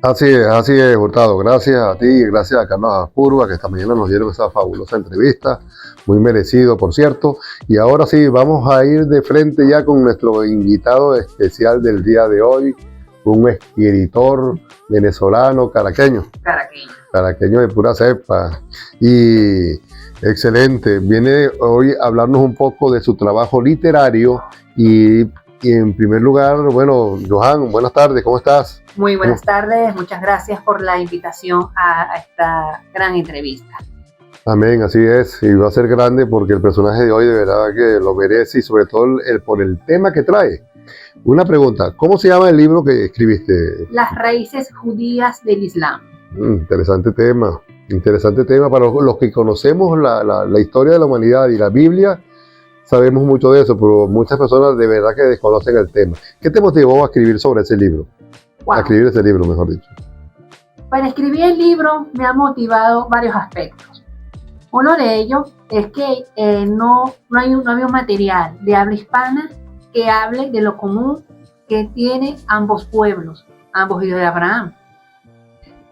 Así es, Hurtado. Gracias a ti y gracias a Carlos Aspurba, que esta mañana nos dieron esa fabulosa entrevista, muy merecido, por cierto. Y ahora sí, vamos a ir de frente ya con nuestro invitado especial del día de hoy, un escritor venezolano, caraqueño de pura cepa. Y excelente, viene hoy a hablarnos un poco de su trabajo literario y en primer lugar, bueno, Johan, buenas tardes, ¿cómo estás? Muy buenas tardes, muchas gracias por la invitación a esta gran entrevista. Amén, así es, y va a ser grande porque el personaje de hoy de verdad que lo merece y sobre todo por el tema que trae. Una pregunta, ¿cómo se llama el libro que escribiste? Las raíces judías del Islam. Interesante tema para los que conocemos la historia de la humanidad y la Biblia. Sabemos mucho de eso, pero muchas personas de verdad que desconocen el tema. ¿Qué te motivó a escribir sobre ese libro? Wow. A escribir ese libro, mejor dicho. Para escribir el libro me han motivado varios aspectos. Uno de ellos es que no había un material de habla hispana que hable de lo común que tienen ambos pueblos, ambos hijos de Abraham.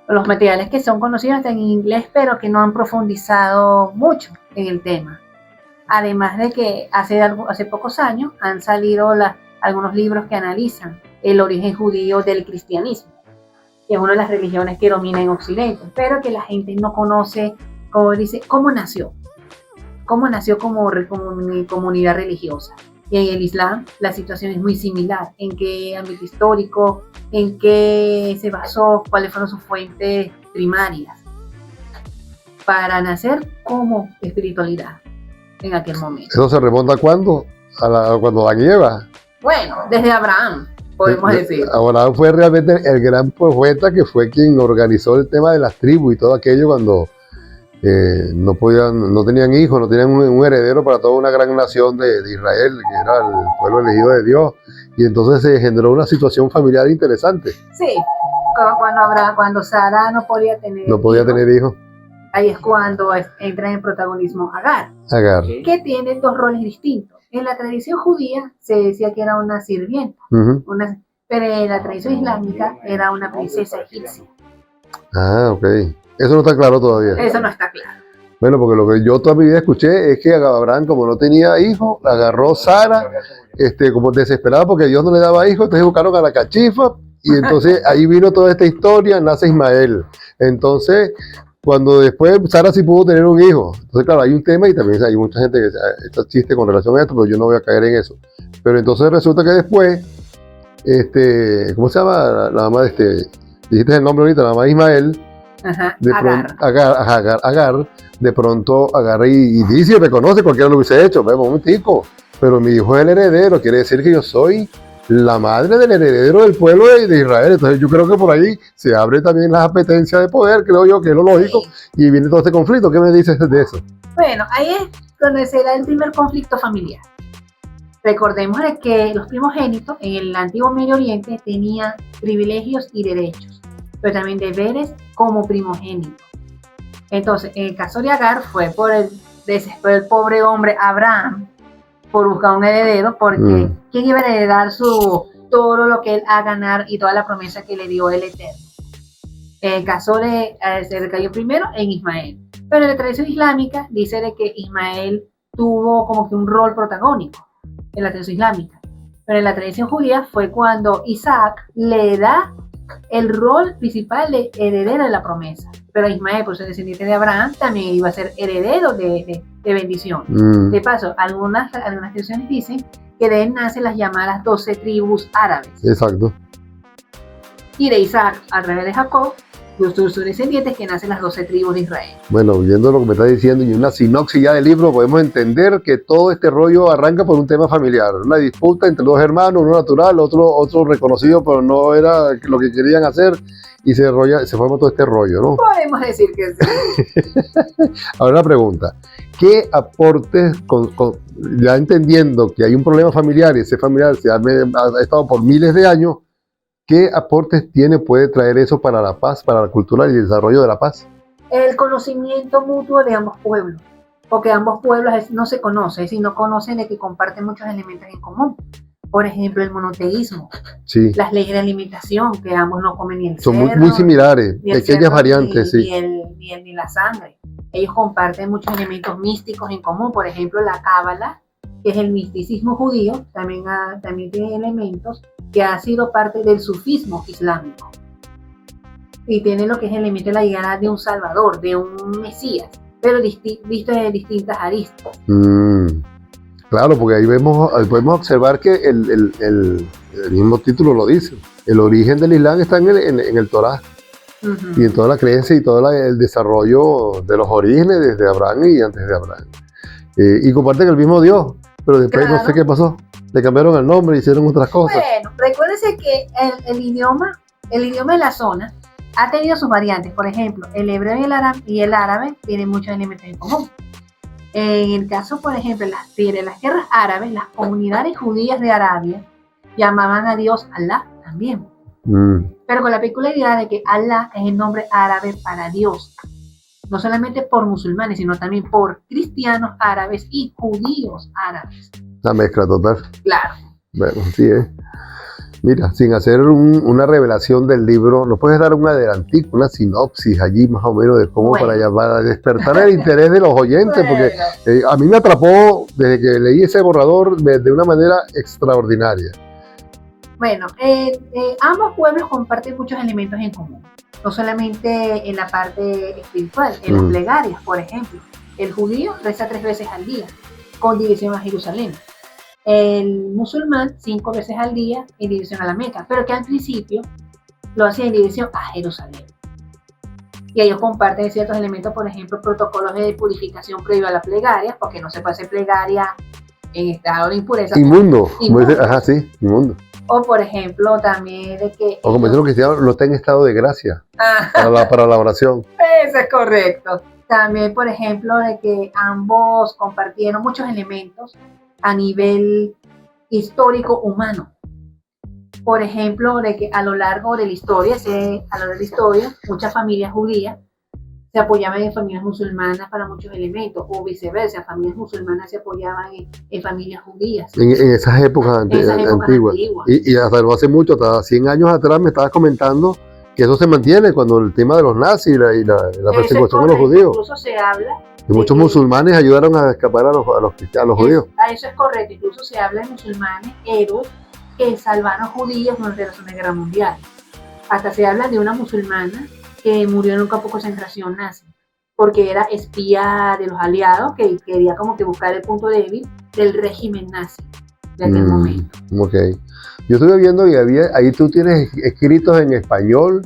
Los materiales que son conocidos están en inglés, pero que no han profundizado mucho en el tema. Además de que hace pocos años han salido algunos libros que analizan el origen judío del cristianismo, que es una de las religiones que domina en Occidente, pero que la gente no conoce, como dice, cómo nació como comunidad religiosa. Y en el Islam la situación es muy similar, en qué ámbito histórico, en qué se basó, cuáles fueron sus fuentes primarias para nacer como espiritualidad en aquel momento. ¿Eso se remonta a cuándo? Cuando Adán y Eva. Bueno, desde Abraham, podemos decir. Abraham fue realmente el gran profeta que fue quien organizó el tema de las tribus y todo aquello cuando no tenían hijos, no tenían un heredero para toda una gran nación de Israel, que era el pueblo elegido de Dios. Y entonces se generó una situación familiar interesante. Sí, cuando Sara no podía tener hijos. Ahí es cuando entra en protagonismo Agar, que tiene dos roles distintos. En la tradición judía se decía que era una sirvienta, pero en la tradición islámica era una princesa egipcia. Ah, ok. Eso no está claro todavía. Eso no está claro. Bueno, porque lo que yo toda mi vida escuché es que Abraham, como no tenía hijos, agarró Sara, como desesperada porque Dios no le daba hijos, entonces buscaron a la cachifa y entonces ahí vino toda esta historia, nace Ismael. Entonces, cuando después Sara sí pudo tener un hijo. Entonces, claro, hay un tema y también hay mucha gente que está chiste con relación a esto, pero yo no voy a caer en eso. Pero entonces resulta que después, ¿cómo se llama la mamá de dijiste el nombre ahorita, la mamá de Ismael? Ajá, Agar, de pronto agarra y dice y reconoce, cualquiera lo hubiese hecho, un momentico, pero mi hijo es el heredero, quiere decir que yo soy la madre del heredero del pueblo de Israel. Entonces yo creo que por ahí se abre también las apetencias de poder, creo yo que es lo lógico, y viene todo este conflicto. ¿Qué me dices de eso? Bueno, ahí es donde se da el primer conflicto familiar. Recordemos que los primogénitos en el antiguo Medio Oriente tenían privilegios y derechos, pero también deberes como primogénito. Entonces, en el caso de Agar fue por el desespero del pobre hombre Abraham por buscar un heredero, porque ¿quién iba a heredar todo lo que él ha ganar y toda la promesa que le dio el Eterno? En el caso se recayó primero en Ismael, pero en la tradición islámica dice de que Ismael tuvo como que un rol protagónico en la tradición islámica, pero en la tradición judía fue cuando Isaac le da el rol principal de heredero de la promesa, pero Ismael, por ser descendiente de Abraham, también iba a ser heredero de bendición. De paso, algunas tradiciones dicen que de él nacen las llamadas 12 tribus árabes. Exacto. Y de Isaac, al revés de Jacob, sus descendientes, que nacen las 12 tribus de Israel. Bueno, viendo lo que me está diciendo y una sinopsis ya del libro, podemos entender que todo este rollo arranca por un tema familiar, una disputa entre dos hermanos, uno natural, otro reconocido, pero no era lo que querían hacer, y se forma todo este rollo, ¿no? Podemos decir que sí. Ahora una pregunta, ¿qué aportes, ya entendiendo que hay un problema familiar y ese familiar ha estado por miles de años, ¿qué aportes puede traer eso para la paz, para la cultura y el desarrollo de la paz? El conocimiento mutuo de ambos pueblos, porque ambos pueblos no se conocen, sino conocen de que comparten muchos elementos en común. Por ejemplo, el monoteísmo, Sí, las leyes de alimentación, que ambos no comen ni el son cerdo, muy similares, ni el pequeñas cerdo, variantes, sí. ni la sangre. Ellos comparten muchos elementos místicos en común. Por ejemplo, la cábala, que es el misticismo judío, también tiene elementos que ha sido parte del sufismo islámico. Y tiene lo que es el elemento de la llegada de un salvador, de un mesías, pero visto de distintas aristas. Claro, porque ahí podemos observar que el mismo título lo dice. El origen del Islam está en el Torá y en toda la creencia y todo el desarrollo de los orígenes desde Abraham y antes de Abraham. Y comparten el mismo Dios, pero después no sé qué pasó. Le cambiaron el nombre, hicieron otras cosas. Bueno, recuérdense que el idioma de la zona ha tenido sus variantes. Por ejemplo, el hebreo y el árabe tienen muchos elementos en común. En el caso, por ejemplo, de las guerras árabes, las comunidades judías de Arabia llamaban a Dios Alá también. Pero con la peculiaridad de que Alá es el nombre árabe para Dios. No solamente por musulmanes, sino también por cristianos árabes y judíos árabes. La mezcla total. Claro. Bueno, sí es. Mira, sin hacer una revelación del libro, ¿nos puedes dar un adelantico, una sinopsis allí más o menos de cómo para despertar el interés de los oyentes? Porque a mí me atrapó desde que leí ese borrador de una manera extraordinaria. Bueno, ambos pueblos comparten muchos elementos en común, no solamente en la parte espiritual, en las plegarias, por ejemplo. El judío reza 3 veces al día, con dirección a Jerusalén. El musulmán 5 veces al día en dirección a la Meca, pero que al principio lo hacía en dirección a Jerusalén. Y ellos comparten ciertos elementos, por ejemplo, protocolos de purificación previo a la plegaria, porque no se puede hacer plegaria en estado de impureza. Inmundo. Ajá, sí, inmundo. O por ejemplo, también de que... O como dicen los cristianos, no está en estado de gracia para la oración. Eso es correcto. También, por ejemplo, de que ambos compartieron muchos elementos a nivel histórico humano. Por ejemplo, de que a lo largo de la historia, muchas familias judías se apoyaban en familias musulmanas para muchos elementos, o viceversa, familias musulmanas se apoyaban en familias judías. En esas épocas antiguas. Y hasta no hace mucho, hasta 100 años atrás me estabas comentando que eso se mantiene cuando el tema de los nazis y la persecución de los judíos. Incluso se habla. Y muchos musulmanes ayudaron a escapar a los judíos. Eso es correcto. Incluso se habla de musulmanes héroes que salvaron judíos durante la Segunda Guerra Mundial. Hasta se habla de una musulmana que murió en un campo de concentración nazi, porque era espía de los aliados que quería como que buscar el punto débil del régimen nazi de aquel momento. Ok. Yo estuve viendo y ahí tú tienes escritos en español,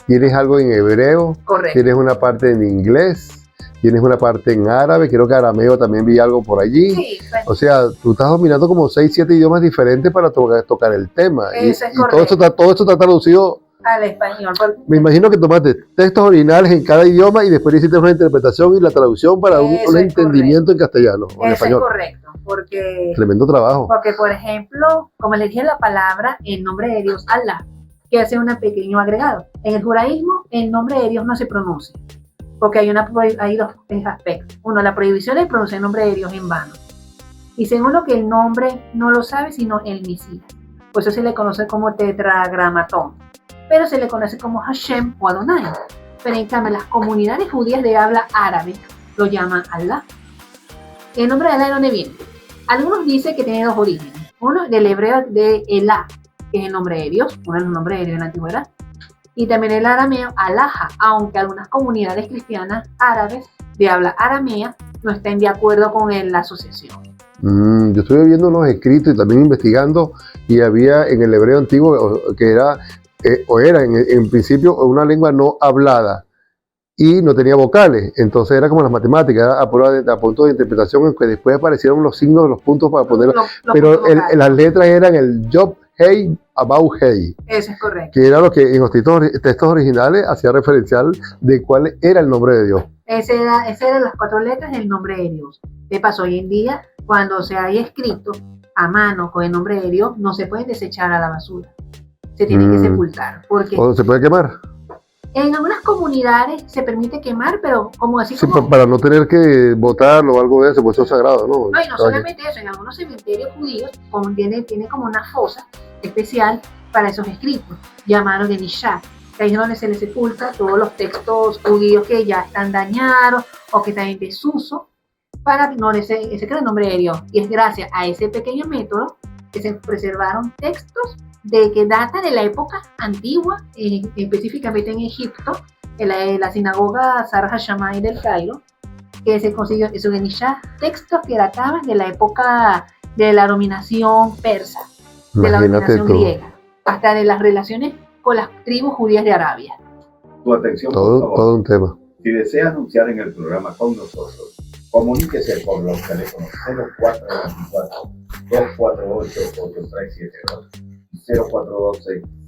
tienes algo en hebreo, correcto, tienes una parte en inglés, tienes una parte en árabe, creo que arameo también vi algo por allí. Sí, pues, o sea, tú estás dominando como 6, 7 idiomas diferentes para tocar el tema. Y todo esto está traducido al español. Me imagino que tomaste textos originales en cada idioma y después hiciste una interpretación y la traducción para un entendimiento en castellano o en español. Eso es correcto, porque... Tremendo trabajo. Porque, por ejemplo, como les dije la palabra, el nombre de Dios, Allah, que hace un pequeño agregado. En el judaísmo, el nombre de Dios no se pronuncia, porque hay dos aspectos. Uno, la prohibición de pronunciar el nombre de Dios en vano. Y segundo, que el nombre no lo sabe, sino el Mesías. Por eso se le conoce como tetragramatón, pero se le conoce como Hashem o Adonai. Pero en cambio, las comunidades judías de habla árabe lo llaman Allah. ¿El nombre de Allah de dónde viene? Algunos dicen que tiene dos orígenes. Uno del hebreo de Elá, que es el nombre de Dios, uno de los nombres de Dios en la antigüedad. Y también el arameo Alaha, aunque algunas comunidades cristianas árabes de habla aramea no estén de acuerdo con la asociación. Yo estuve viendo unos escritos y también investigando, y había en el hebreo antiguo que era en principio una lengua no hablada y no tenía vocales, entonces era como las matemáticas, era a punto de interpretación, en que después aparecieron los signos de los puntos para poner, pero las letras eran el Job, Hey, About Hey. Eso es correcto. Que era lo que en los textos originales hacía referencial de cuál era el nombre de Dios. Esas eran las 4 letras del nombre de Dios. ¿Qué pasó hoy en día? Cuando se haya escrito a mano con el nombre de Dios, no se pueden desechar a la basura. Se tienen que sepultar. Porque ¿O se puede quemar? En algunas comunidades se permite quemar, pero como así Sí, como... para no tener que botarlo o algo de eso, pues eso es sagrado, ¿no? No, y no solamente eso, en algunos cementerios judíos tiene como una fosa especial para esos escritos, llamados de Nishah, que ahí es donde se les sepulta todos los textos judíos que ya están dañados o que están en desuso, para que no ese quede el nombre de Dios. Y es gracias a ese pequeño método que se preservaron textos de que data de la época antigua, específicamente en Egipto, en la sinagoga Zahar Hashamay del Cairo, que se consiguió eso de Nishah, textos que databan de la época de la dominación persa, de la dominación griega, hasta de las relaciones con las tribus judías de Arabia. Tu atención, todo, por favor. todo un tema. Si desea anunciar en el programa con nosotros, comuníquese por los teléfonos 0424-248-8372 y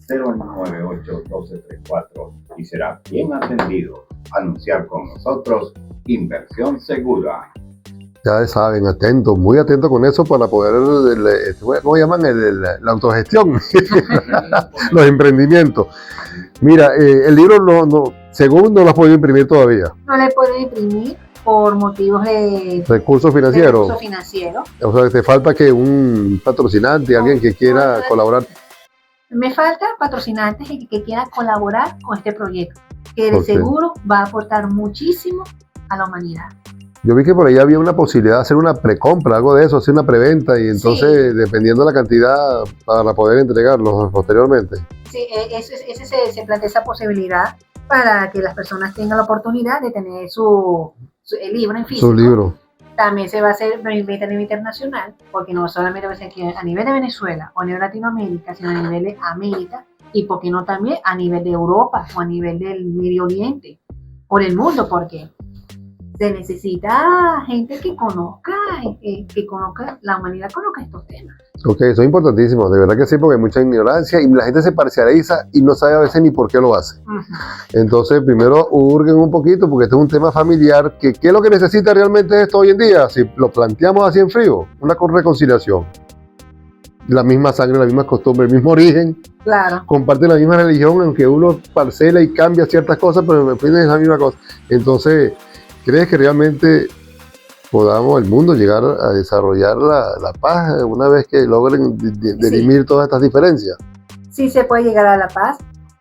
0412-098-1234 y será bien atendido. Anunciar con nosotros, Inversión Segura. Ya saben, atentos, muy atentos con eso para poder, ¿cómo llaman? La autogestión, los emprendimientos. Mira, el libro según no lo has podido imprimir todavía. No le puedo imprimir por motivos de recursos financieros. O sea, te falta que un patrocinante, alguien que quiera colaborar. Me falta patrocinantes que quieran colaborar con este proyecto, que de seguro va a aportar muchísimo a la humanidad. Yo vi que por ahí había una posibilidad de hacer una precompra, algo de eso, hacer una preventa y entonces, dependiendo de la cantidad, para poder entregarlos posteriormente. Sí, se plantea esa posibilidad para que las personas tengan la oportunidad de tener el libro en físico. Su libro. También se va a hacer a nivel internacional, porque no solamente va a ser aquí a nivel de Venezuela o a nivel de Latinoamérica, sino a nivel de América y, ¿por qué no también a nivel de Europa o a nivel del Medio Oriente o del mundo? Porque se necesita gente que conozca la humanidad, conozca estos temas. Ok, eso es importantísimo, de verdad que sí, porque hay mucha ignorancia y la gente se parcializa y no sabe a veces ni por qué lo hace. Entonces, primero hurguen un poquito, porque este es un tema familiar, que ¿qué es lo que necesita realmente esto hoy en día? Si lo planteamos así en frío, una reconciliación. La misma sangre, la misma costumbre, el mismo origen. Claro. Comparten la misma religión, aunque uno parcela y cambia ciertas cosas, pero en fin es la misma cosa. Entonces, ¿crees que realmente podamos el mundo llegar a desarrollar la paz una vez que logren dirimir todas estas diferencias? Sí se puede llegar a la paz,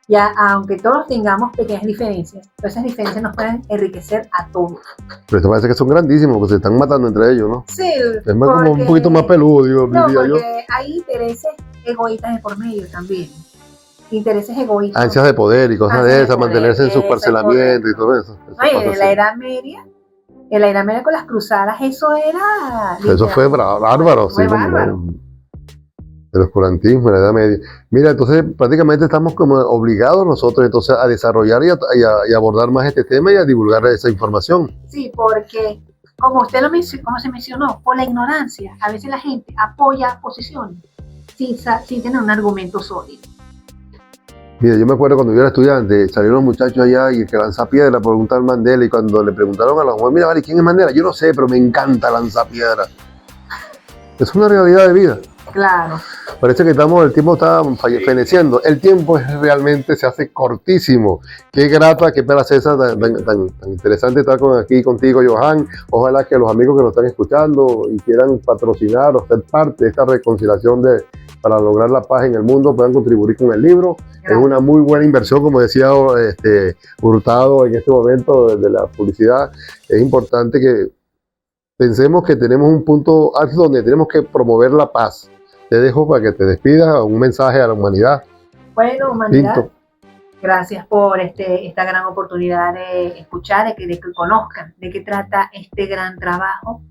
ya aunque todos tengamos pequeñas diferencias, pero esas diferencias nos pueden enriquecer a todos. Pero esto parece que son grandísimos, porque se están matando entre ellos, ¿no? Sí. Es más como un poquito más peludo, diría yo. Porque hay intereses egoístas de por medio también. Intereses egoístas. Ansias de poder y cosas de esas, mantenerse en su parcelamiento y todo eso. Oye, en la Edad Media, con las cruzadas, eso era... Eso fue bárbaro, fue bárbaro. El oscurantismo, la Edad Media. Mira, entonces prácticamente estamos como obligados nosotros entonces a desarrollar y a abordar más este tema y a divulgar esa información. Sí, porque como usted como se mencionó, por la ignorancia, a veces la gente apoya posiciones sin tener un argumento sólido. Mira, yo me acuerdo cuando yo era estudiante, salieron los muchachos allá y el que lanza piedra preguntar Mandela, y cuando le preguntaron a los jóvenes, mira, vale, ¿quién es Mandela? Yo no sé, pero me encanta lanzar piedra. Es una realidad de vida. Claro. Parece que el tiempo está feneciendo. El tiempo realmente se hace cortísimo. Qué grata, qué placer tan interesante estar aquí contigo, Johan. Ojalá que los amigos que nos están escuchando y quieran patrocinar o ser parte de esta reconciliación para lograr la paz en el mundo puedan contribuir con el libro. Gracias. Es una muy buena inversión, como decía Hurtado en este momento de la publicidad. Es importante que pensemos que tenemos un punto alto donde tenemos que promover la paz. Te dejo para que te despidas, un mensaje a la humanidad. Bueno, humanidad, gracias por esta gran oportunidad de escuchar, de que conozcan de qué trata este gran trabajo,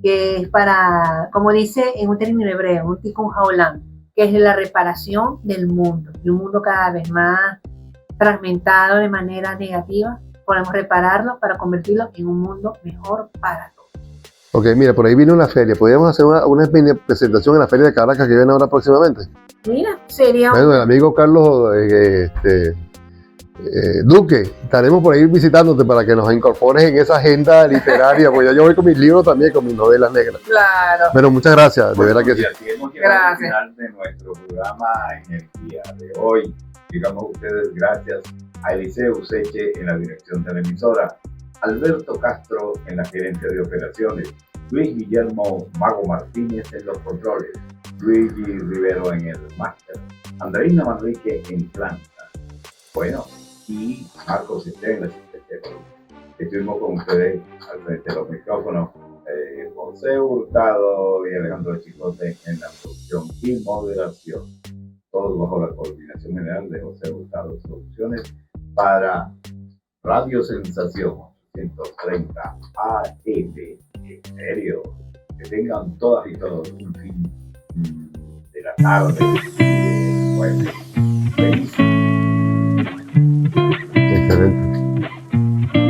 que es para, como dice en un término hebreo, un tikkun haolam, que es la reparación del mundo, de un mundo cada vez más fragmentado de manera negativa. Podemos repararlo para convertirlo en un mundo mejor para todos. Ok, mira, por ahí viene una feria. ¿Podríamos hacer una presentación en la feria de Caracas que viene ahora próximamente? Mira, sería... Bueno, el amigo Carlos Duque, estaremos por ahí visitándote para que nos incorpores en esa agenda literaria, porque ya yo voy con mis libros también, con mis novelas negras. Claro. Bueno, muchas gracias, de verdad que sí. Así hemos llegado al final de nuestro programa en el día de hoy. Digamos ustedes gracias a Eliseo Useche en la dirección de la emisora, Alberto Castro en la gerencia de operaciones, Luis Guillermo Mago Martínez en los controles, Luigi Rivero en el máster, Andreina Manrique en planta. Bueno, y Marcos Esté en la asistencia. Estuvimos con ustedes al frente de los micrófonos, José Hurtado y Alejandro Chicote en la producción y moderación. Todos bajo la coordinación general de José Hurtado Soluciones para Radio Sensación 130 AM Estéreo. Que tengan todas y todos un fin de la tarde. Bueno, feliz. Excelente.